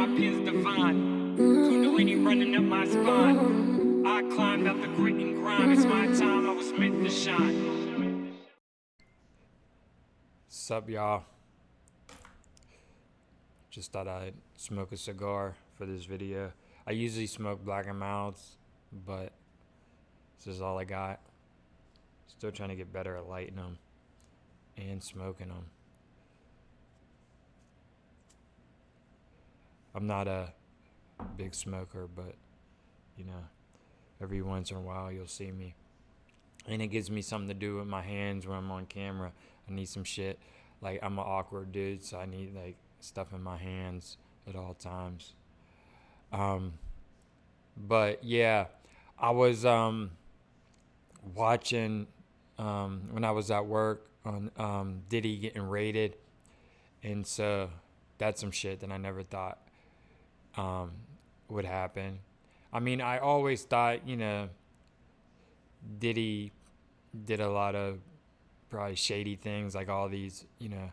my pen's divine. Kundalini running up my spine. I climbed out the grit and grime. It's my time, I was meant to shine. Sup, y'all? Just thought I'd smoke a cigar for this video. I usually smoke Black and Milds, but this is all I got. Still trying to get better at lighting them and smoking them. I'm not a big smoker, but you know, every once in a while you'll see me. And it gives me something to do with my hands when I'm on camera. I need some shit. Like, I'm an awkward dude, so I need like stuff in my hands at all times. But yeah, I was watching when I was at work on Diddy getting raided, and so that's some shit that I never thought would happen. I mean, I always thought, you know, Diddy did a lot of probably shady things like all these, you know,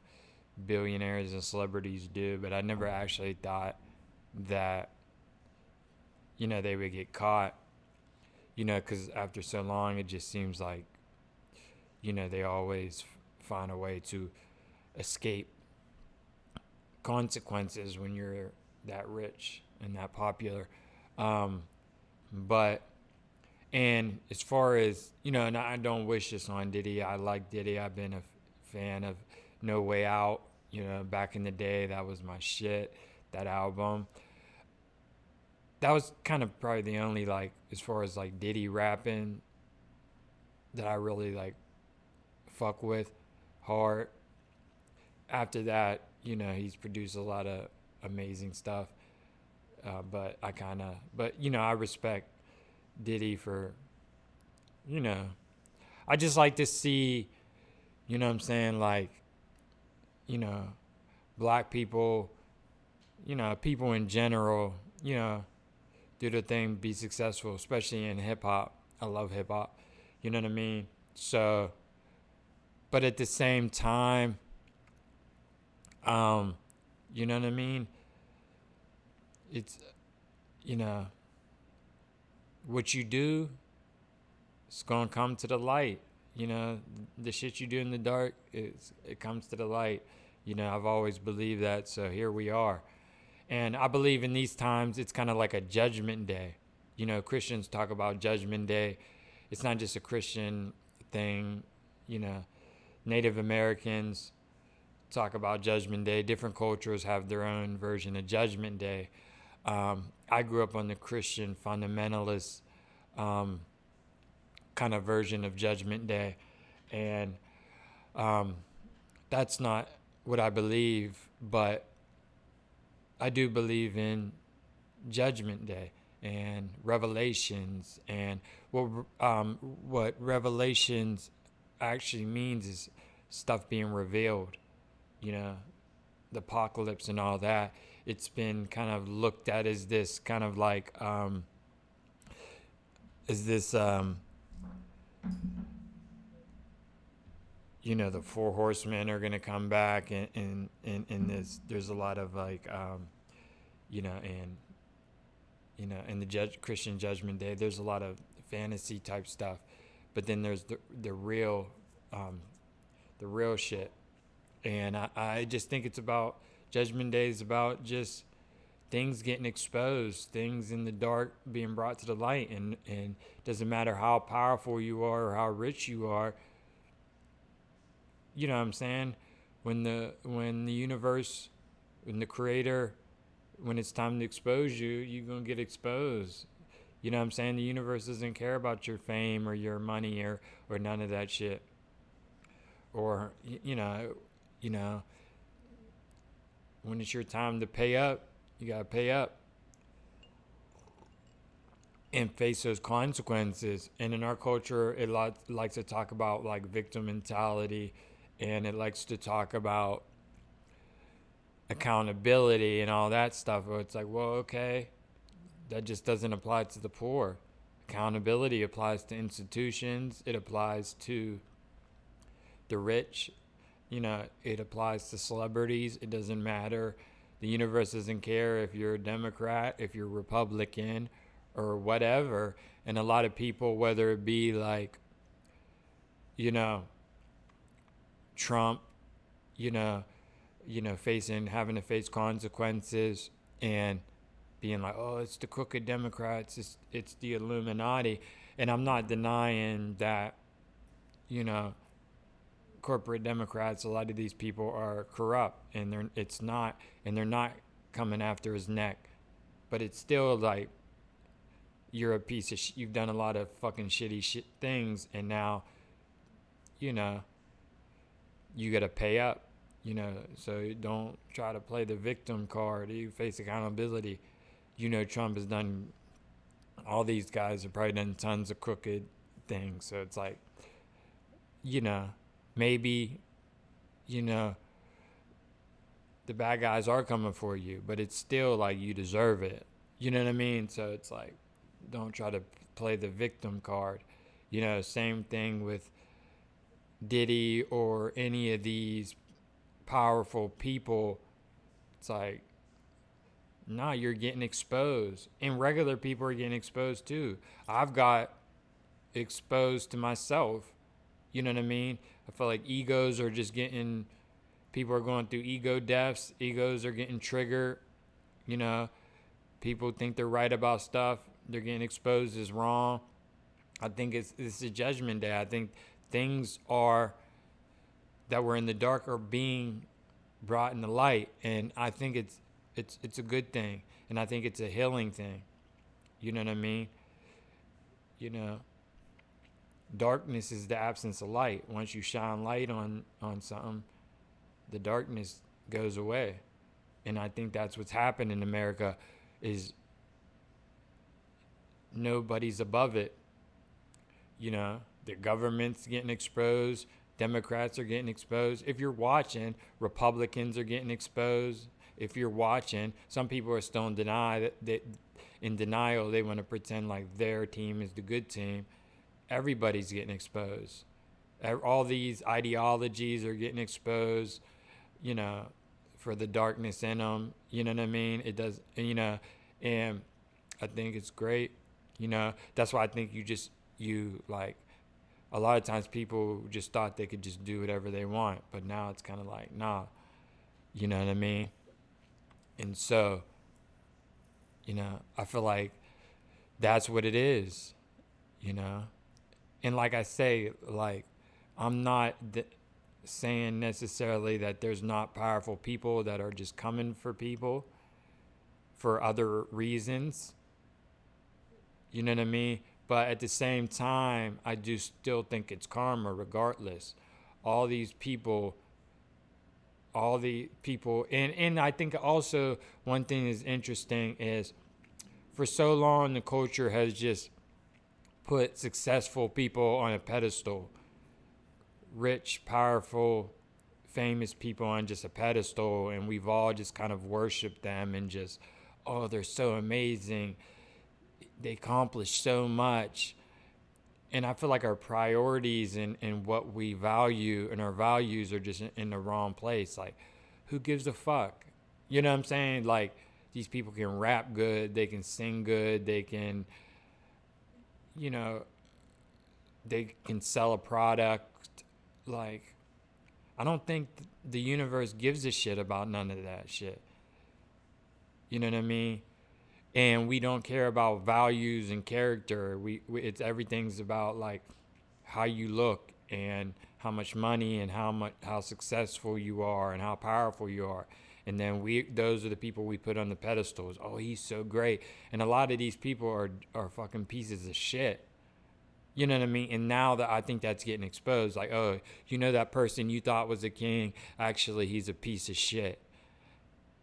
billionaires and celebrities do, but I never actually thought that, you know, they would get caught, you know, because after so long, it just seems like, you know, they always find a way to escape consequences when you're that rich and that popular. But and as far as, you know, and I don't wish this on Diddy. I like Diddy. I've been a fan of No Way Out. You know, back in the day, that was my shit. That album. That was kind of probably the only, like, as far as like Diddy rapping, that I really like fuck with hard. After that, you know, he's produced a lot of amazing stuff. But you know, I respect Diddy for, you know, I just like to see, you know what I'm saying, like, you know, black people, you know, people in general, you know, do their thing, be successful, especially in hip hop. I love hip hop, you know what I mean? So, but at the same time, you know what I mean? It's, you know, what you do, it's gonna come to the light. You know, the shit you do in the dark, it comes to the light. You know, I've always believed that, so here we are. And I believe in these times, it's kind of like a judgment day. You know, Christians talk about judgment day. It's not just a Christian thing. You know, Native Americans talk about judgment day. Different cultures have their own version of judgment day. I grew up on the Christian fundamentalist kind of version of Judgment Day, and that's not what I believe, but I do believe in Judgment Day and Revelations, and what Revelations actually means is stuff being revealed, you know, the apocalypse and all that. It's been kind of looked at as this kind of like you know, the four horsemen are gonna come back, and there's a lot of like you know, and you know, in the Christian Judgment Day, there's a lot of fantasy type stuff, but then there's the real shit, and I just think it's about Judgment Day is about just things getting exposed, things in the dark being brought to the light, and it doesn't matter how powerful you are or how rich you are. You know what I'm saying? When the universe, when the creator, when it's time to expose you, you're going to get exposed. You know what I'm saying? The universe doesn't care about your fame or your money or none of that shit. Or, you know, when it's your time to pay up, you got to pay up and face those consequences. And in our culture, it likes to talk about like victim mentality, and it likes to talk about accountability and all that stuff. Where it's like, well, okay, that just doesn't apply to the poor. Accountability applies to institutions. It applies to the rich. You know, it applies to celebrities. It doesn't matter The universe doesn't care if you're a Democrat, if you're Republican, or whatever. And a lot of people, whether it be like, you know, Trump, you know, having to face consequences and being like, oh, it's the crooked Democrats, it's the Illuminati. And I'm not denying that, you know, corporate Democrats, a lot of these people are corrupt, and they're not coming after his neck. But it's still like, you're a piece of you've done a lot of fucking shitty things, and now, you know, you gotta pay up, you know. So don't try to play the victim card. You face accountability. You know, Trump has done, all these guys have probably done tons of crooked things. So it's like, you know, maybe, you know, the bad guys are coming for you, but it's still like you deserve it. You know what I mean? So it's like, don't try to play the victim card. You know, same thing with Diddy or any of these powerful people. It's like, nah, you're getting exposed. And regular people are getting exposed too. I've got exposed to myself. You know what I mean? I feel like egos are just getting, people are going through ego deaths. Egos are getting triggered. You know, people think they're right about stuff. They're getting exposed as wrong. I think it's a judgment day. I think things are that were in the dark are being brought in the light, and I think it's a good thing, and I think it's a healing thing. You know what I mean? You know, darkness is the absence of light. Once you shine light on something, the darkness goes away. And I think that's what's happened in America, is nobody's above it. You know, the government's getting exposed, Democrats are getting exposed. If you're watching, Republicans are getting exposed. If you're watching, some people are still in denial. They want to pretend like their team is the good team. Everybody's getting exposed. All these ideologies are getting exposed, you know, for the darkness in them. You know what I mean? It does, you know, and I think it's great. You know, that's why I think you like, a lot of times people just thought they could just do whatever they want, but now it's kind of like, nah, you know what I mean? And so, you know, I feel like that's what it is, you know? And like I say, like, I'm not saying necessarily that there's not powerful people that are just coming for people for other reasons. You know what I mean? But at the same time, I do still think it's karma regardless. All these people, and I think also one thing is interesting is, for so long the culture has just put successful people on a pedestal, rich, powerful, famous people on just a pedestal, and we've all just kind of worshiped them and just, oh, they're so amazing, they accomplish so much. And I feel like our priorities and what we value and our values are just in the wrong place. Like, who gives a fuck? You know what I'm saying? Like, these people can rap good, they can sing good, they can, you know, they can sell a product. Like, I don't think the universe gives a shit about none of that shit. You know what I mean? And we don't care about values and character. It's everything's about like how you look and how much money and how successful you are and how powerful you are. And then those are the people we put on the pedestals. Oh, he's so great. And a lot of these people are fucking pieces of shit. You know what I mean? And now that I think that's getting exposed, like, oh, you know, that person you thought was a king, actually he's a piece of shit.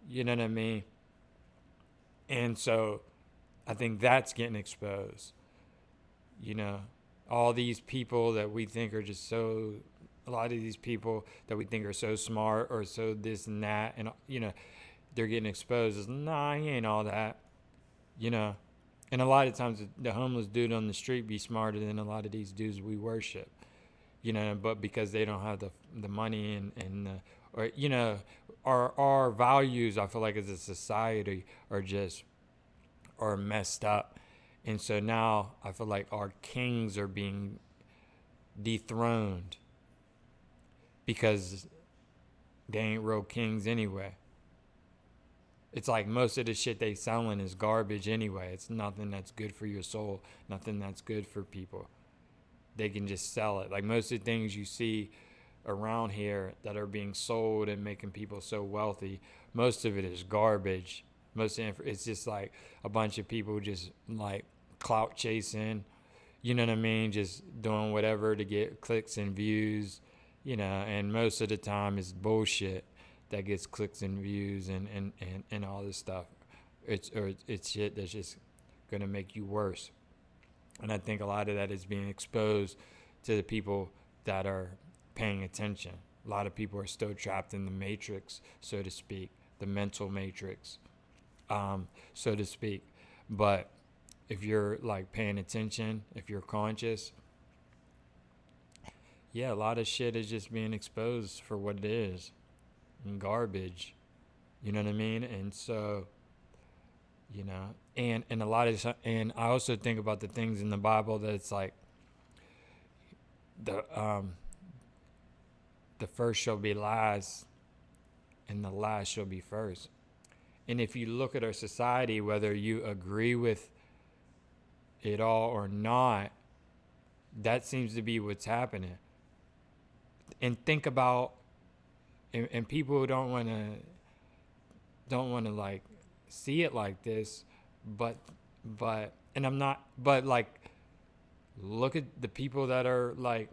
You know what I mean? And so I think that's getting exposed. You know, all these people that we think are just so, a lot of these people that we think are so smart or so this and that, and, you know, they're getting exposed as, nah, he ain't all that. You know, and a lot of times the homeless dude on the street be smarter than a lot of these dudes we worship. You know, but because they don't have the money and or, you know, our values, I feel like, as a society are messed up. And so now I feel like our kings are being dethroned because they ain't real kings anyway. It's like most of the shit they selling is garbage anyway. It's nothing that's good for your soul, nothing that's good for people. They can just sell it. Like most of the things you see around here that are being sold and making people so wealthy, most of it is garbage. It's just like a bunch of people just like clout chasing, you know what I mean? Just doing whatever to get clicks and views, and most of the time it's bullshit that gets clicks and views and all this stuff. It's shit that's just gonna make you worse. And I think a lot of that is being exposed to the people that are paying attention. A lot of people are still trapped in the matrix, so to speak, the mental matrix, so to speak. But if you're like paying attention, if you're conscious, yeah, a lot of shit is just being exposed for what it is, and garbage. You know what I mean? And so, and a lot of, and I also think about the things in the Bible that it's like the first shall be last, and the last shall be first. And if you look at our society, whether you agree with it all or not, that seems to be what's happening. And think about, and people don't want to like see it like this, but and I'm not, but like, look at the people that are like,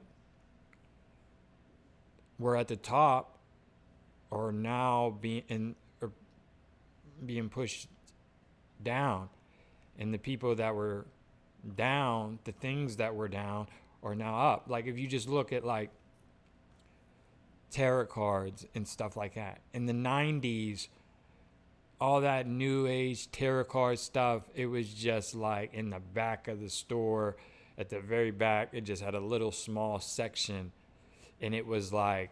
were at the top, or now being pushed down, and the people that were down, the things that were down are now up. Like if you just look at like tarot cards and stuff like that in the 90s, all that new age tarot card stuff, it was just like in the back of the store, at the very back, it just had a little small section, and it was like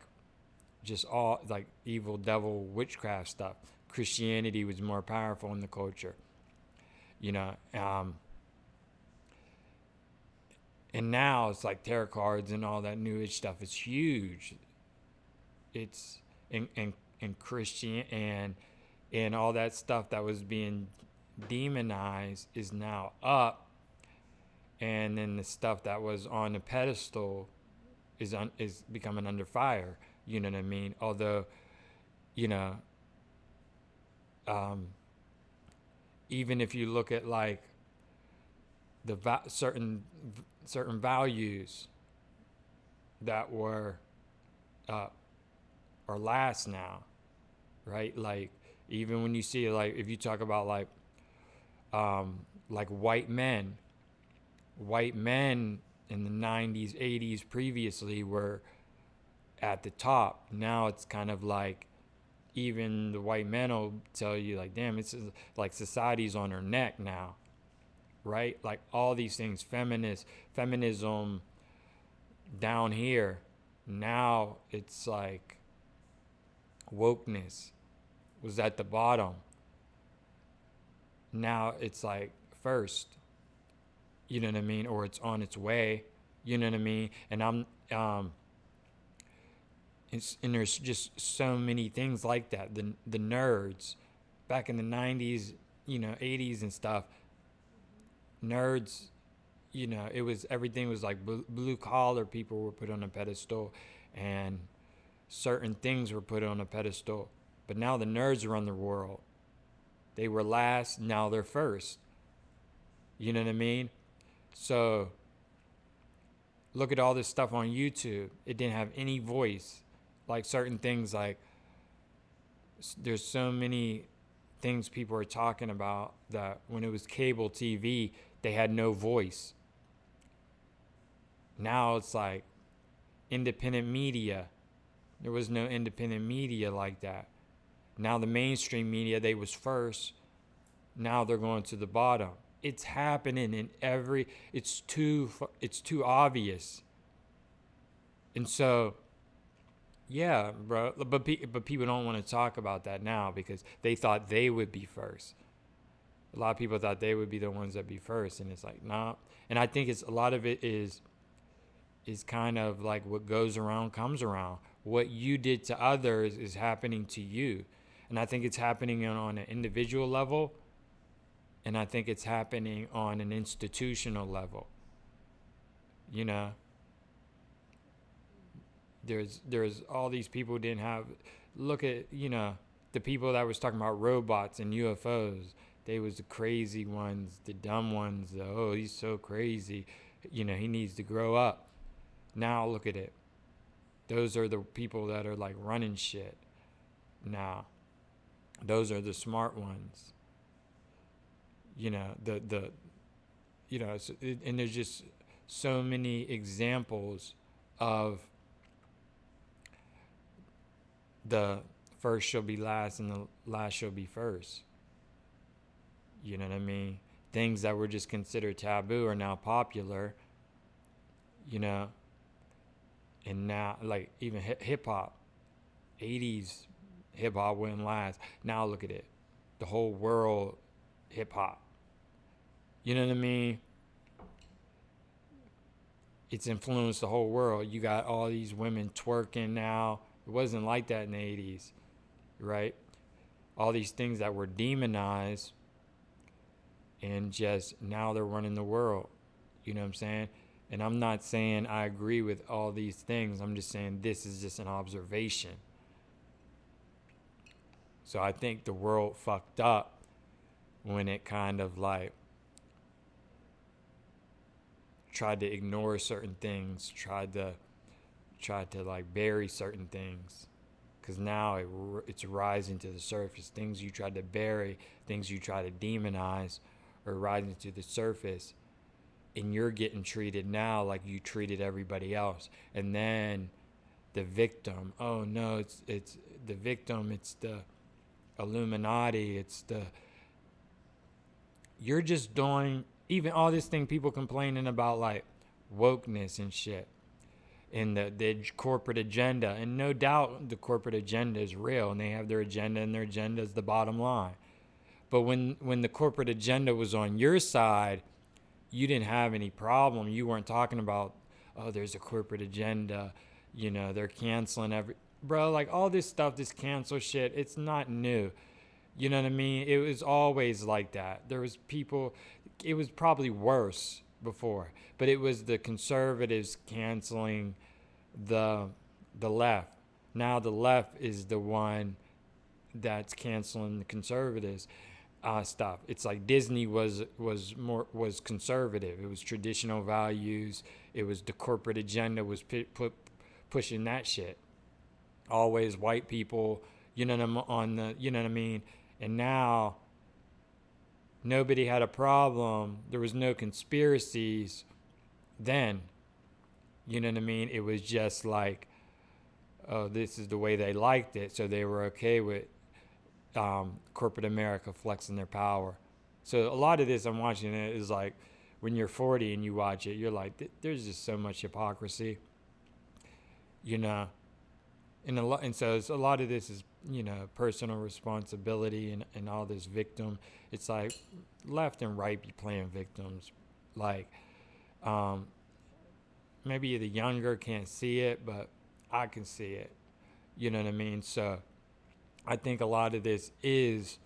just all like evil devil witchcraft stuff. Christianity was more powerful in the culture, and now it's like tarot cards and all that new age stuff is huge. It's and Christian and all that stuff that was being demonized is now up, and then the stuff that was on the pedestal is becoming under fire. You know what I mean? Although, even if you look at like the certain values that were are last now, right? Like even when you see, like, if you talk about like white men in the 90s 80s previously were at the top. Now it's kind of like even the white men will tell you like, damn, it's like society's on her neck now, right? Like all these things, feminism down here, now it's like wokeness was at the bottom. Now it's like first, you know what I mean? Or it's on its way, you know what I mean? And and there's just so many things like that. The nerds back in the 90s, 80s and stuff, nerds, it was, everything was like blue collar people were put on a pedestal, and certain things were put on a pedestal. But now the nerds run the world. They were last, now they're first. You know what I mean? So look at all this stuff on YouTube. It didn't have any voice. Like certain things, like there's so many things people are talking about that when it was cable TV, they had no voice. Now it's like independent media. There was no independent media like that. Now the mainstream media, they was first. Now they're going to the bottom. It's happening in every, it's too obvious. And so Yeah, bro. But people don't want to talk about that now because they thought they would be first. A lot of people thought they would be the ones that be first, and it's like, nah. And I think it's a lot of it is kind of like what goes around comes around. What you did to others is happening to you. And I think it's happening on an individual level, and I think it's happening on an institutional level. You know, there's all these people who didn't have, look at, the people that was talking about robots and UFOs. They was the crazy ones, the dumb ones. Oh, he's so crazy. He needs to grow up. Now look at it. Those are the people that are like running shit now. Those are the smart ones. The and there's just so many examples of the first shall be last and the last shall be first. You know what I mean? Things that were just considered taboo are now popular. You know, and now like even hip hop, 80s hip hop went last. Now look at it, the whole world hip hop. You know what I mean? It's influenced the whole world. You got all these women twerking now. It wasn't like that in the 80s, right? All these things that were demonized, and just now they're running the world. You know what I'm saying? And I'm not saying I agree with all these things. I'm just saying this is just an observation. So I think the world fucked up when it kind of like tried to ignore certain things, tried to like bury certain things, because now it's rising to the surface. Things you tried to bury, things you try to demonize, are rising to the surface, and you're getting treated now like you treated everybody else. And then the victim, oh no, it's the victim, it's the Illuminati, you're just doing even all this thing people complaining about like wokeness and shit and the corporate agenda. And no doubt the corporate agenda is real and they have their agenda, and their agenda is the bottom line. But when the corporate agenda was on your side, you didn't have any problem. You weren't talking about, oh, there's a corporate agenda, they're canceling bro, like all this stuff, this cancel shit, it's not new. You know what I mean? It was always like that. There was people, it was probably worse before, but it was the conservatives canceling the left. Now the left is the one that's canceling the conservatives stuff. It's like Disney was conservative. It was traditional values. It was the corporate agenda was pushing that shit. Always white people, on the, you know what I mean? And now nobody had a problem. There was no conspiracies then. You know what I mean? It was just like, oh, this is the way they liked it. So they were okay with corporate America flexing their power. So a lot of this I'm watching it is like when you're 40 and you watch it, you're like, there's just so much hypocrisy, and so a lot of this is personal responsibility and all this victim. It's like left and right be playing victims, like maybe the younger can't see it, but I can see it. You know what I mean? So I think a lot of this is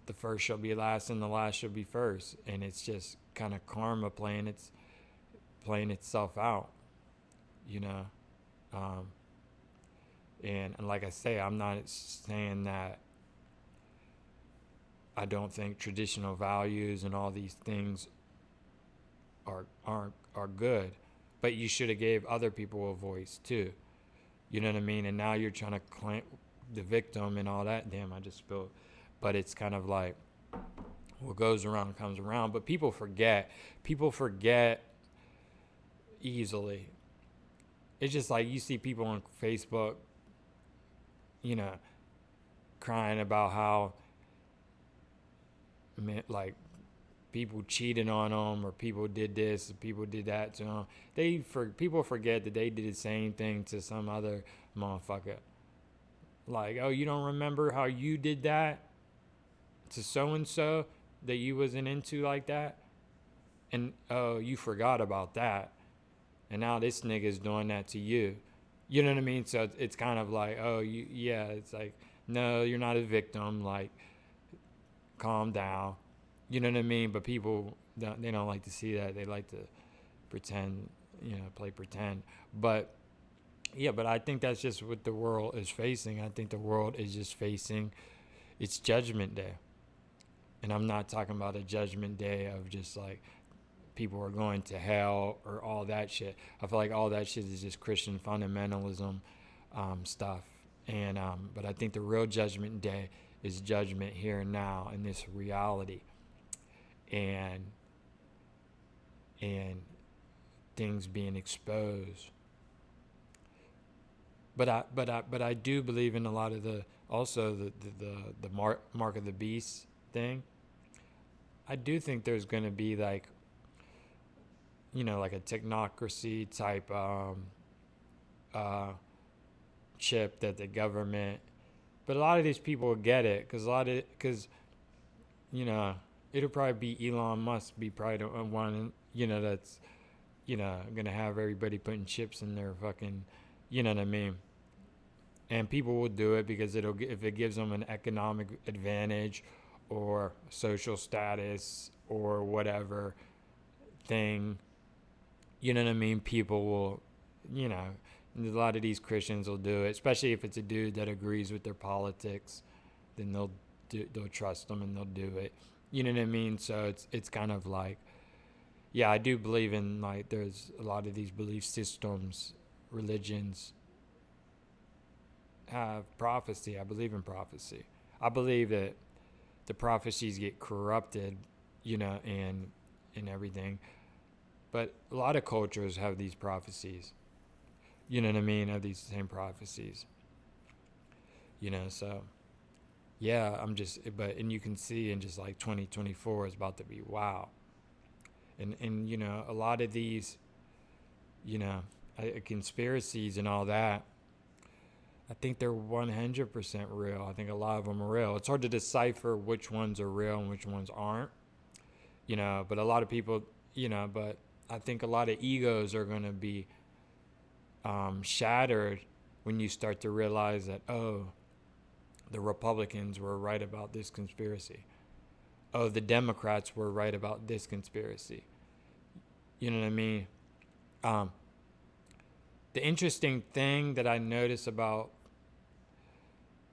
the first shall be last and the last shall be first, and it's just kind of karma playing itself out, um, and like I say, I'm not saying that I don't think traditional values and all these things are good, but you should have gave other people a voice too. You know what I mean? And now you're trying to claim the victim and all that. Damn, I just spilled. But it's kind of like what goes around comes around. But people forget. People forget easily. It's just like you see people on Facebook, crying about how like people cheated on them or people did this or people did that to them. People forget that they did the same thing to some other motherfucker. Like, oh, you don't remember how you did that to so and so that you wasn't into like that, and oh, you forgot about that, and now this nigga's doing that to you. You know what I mean? So it's kind of like, oh, yeah. It's like, no, you're not a victim. Like, calm down. You know what I mean? But people, they don't like to see that. They like to pretend, play pretend. But yeah, but I think that's just what the world is facing. I think the world is just facing its judgment day. And I'm not talking about a judgment day of just like people are going to hell or all that shit. I feel like all that shit is just Christian fundamentalism stuff. And but I think the real judgment day is judgment here and now in this reality, and things being exposed. But I do believe in a lot of the mark of the beast thing. I do think there's going to be like, like a technocracy type chip that the government, but a lot of these people will get it because it'll probably be Elon Musk be probably the one that's gonna have everybody putting chips in their fucking, you know what I mean. And people will do it because if it gives them an economic advantage or social status or whatever thing, you know what I mean. People will, a lot of these Christians will do it, especially if it's a dude that agrees with their politics. Then they'll trust them and they'll do it. You know what I mean? So it's kind of like, yeah, I do believe in, like, there's a lot of these belief systems, religions have prophecy. I believe in prophecy. I believe that the prophecies get corrupted, and everything. But a lot of cultures have these prophecies. You know what I mean? Have these same prophecies. So yeah, and you can see in just like 2024 is about to be wow. And a lot of these, conspiracies and all that, I think they're 100% real. I think a lot of them are real. It's hard to decipher which ones are real and which ones aren't. But a lot of people, but I think a lot of egos are going to be shattered when you start to realize that, oh, the Republicans were right about this conspiracy. Oh, the Democrats were right about this conspiracy. You know what I mean? The interesting thing that I notice about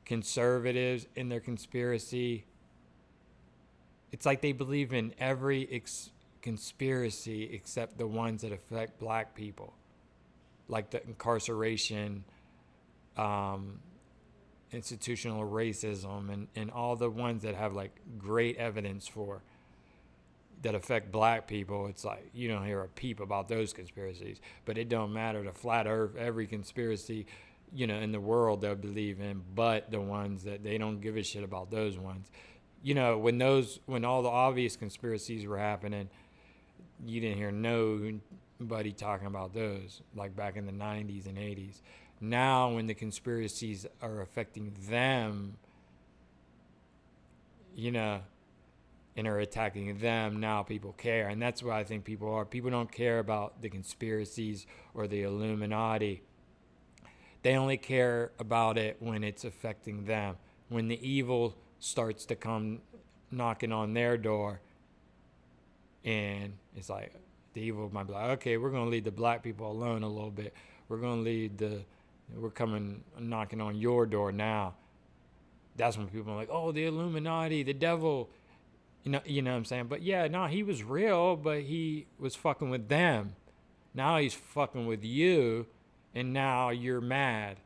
conservatives in their conspiracy, it's like they believe in every conspiracy except the ones that affect black people, like the incarceration, institutional racism, and all the ones that have like great evidence for that affect black people. It's like you don't hear a peep about those conspiracies. But it don't matter. The flat earth, every conspiracy in the world they'll believe in, but the ones that they don't give a shit about, those ones. When all the obvious conspiracies were happening, you didn't hear nobody talking about those, like back in the 90s and 80s. Now when the conspiracies are affecting them, and are attacking them, now people care. And that's what I think people are. People don't care about the conspiracies or the Illuminati. They only care about it when it's affecting them. When the evil starts to come knocking on their door, and it's like the evil might be like, okay, we're going to leave the black people alone a little bit. We're coming knocking on your door now. That's when people are like, oh, the Illuminati, the devil. You know what I'm saying? But yeah, no, he was real, but he was fucking with them. Now he's fucking with you, and now you're mad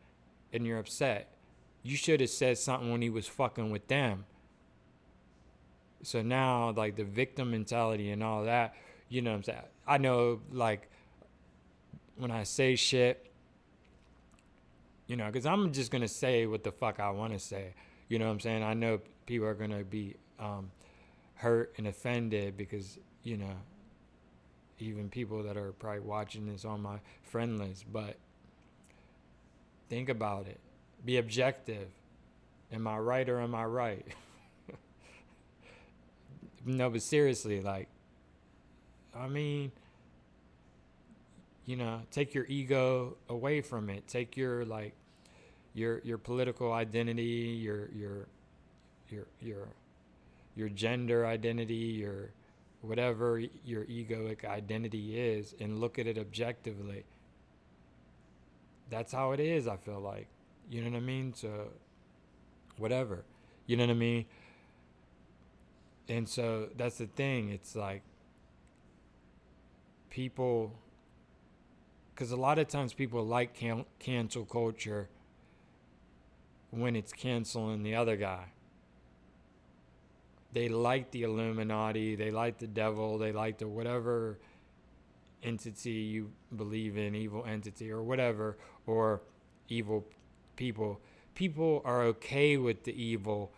and you're upset. You should have said something when he was fucking with them. So now, like, the victim mentality and all that, you know what I'm saying? I know, like, when I say shit, because I'm just going to say what the fuck I want to say. You know what I'm saying? I know people are going to be hurt and offended because, even people that are probably watching this on my friend list, but think about it. Be objective. Am I right or am I right? No, but seriously, like, I mean, take your ego away from it. Take your your political identity, your your gender identity, your whatever your egoic identity is, and look at it objectively. That's how it is, I feel like. You know what I mean? So whatever. You know what I mean? And so that's the thing. It's like people, because a lot of times people like cancel culture when it's canceling the other guy. They like the Illuminati, they like the devil, they like the whatever entity you believe in, evil entity or whatever, or evil people. People are okay with the evil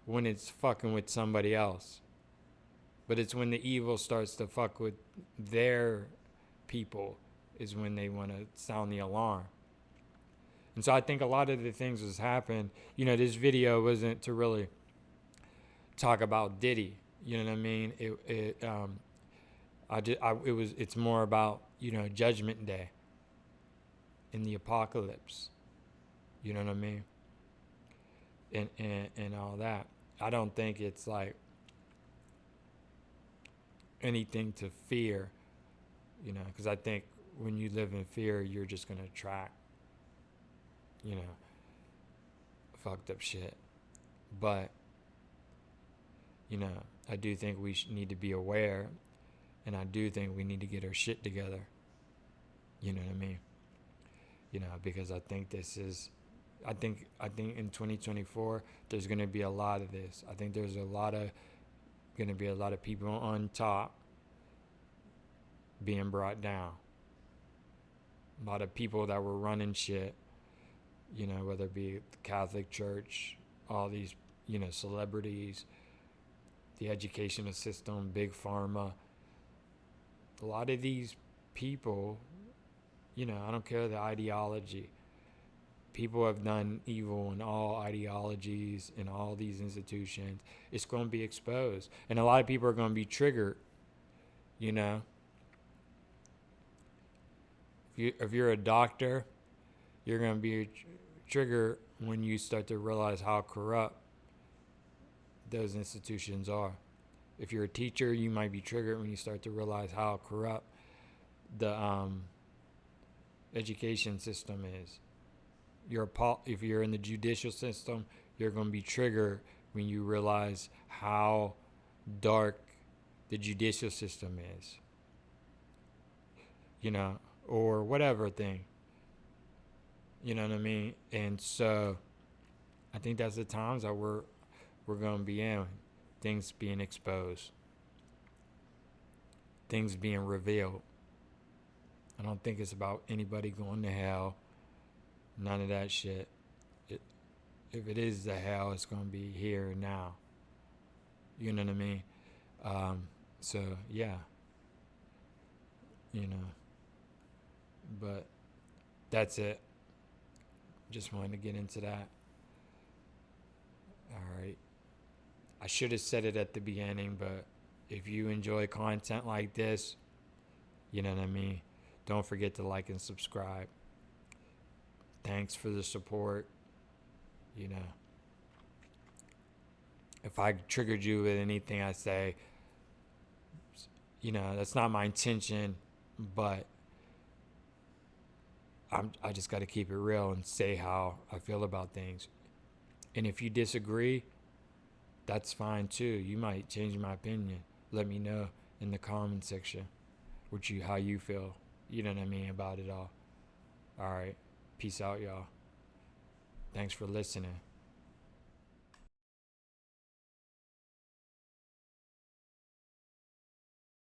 when it's fucking with somebody else. But it's when the evil starts to fuck with their people is when they want to sound the alarm. And so I think a lot of the things that's happened, this video wasn't to really talk about Diddy. You know what I mean? It's more about, Judgment Day and the apocalypse. You know what I mean? And all that. I don't think it's like anything to fear, because I think when you live in fear, you're just going to attract, fucked up shit. But, I do think we need to be aware, and I do think we need to get our shit together. You know what I mean? Because I think I think in 2024 there's going to be a lot of this. I think there's going to be a lot of people on top being brought down. A lot of people that were running shit, whether it be the Catholic Church, all these, celebrities, the educational system, big pharma. A lot of these people, I don't care the ideology. People have done evil in all ideologies, in all these institutions. It's going to be exposed. And a lot of people are going to be triggered, If you're a doctor, you're going to be triggered when you start to realize how corrupt those institutions are. If you're a teacher, you might be triggered when you start to realize how corrupt the education system is. If you're in the judicial system, you're going to be triggered when you realize how dark the judicial system is. Or whatever thing. You know what I mean? And so I think that's the times that we're going to be in. Things being exposed. Things being revealed. I don't think it's about anybody going to hell. None of that shit. If it is the hell, it's going to be here and now. You know what I mean? So, yeah. But that's it. Just wanted to get into that. All right. I should have said it at the beginning, but if you enjoy content like this, you know what I mean? Don't forget to like and subscribe. Thanks for the support. If I triggered you with anything I say, that's not my intention, but I just got to keep it real and say how I feel about things. And if you disagree, that's fine too. You might change my opinion. Let me know in the comment section how you feel. You know what I mean about it all. All right. Peace out, y'all. Thanks for listening.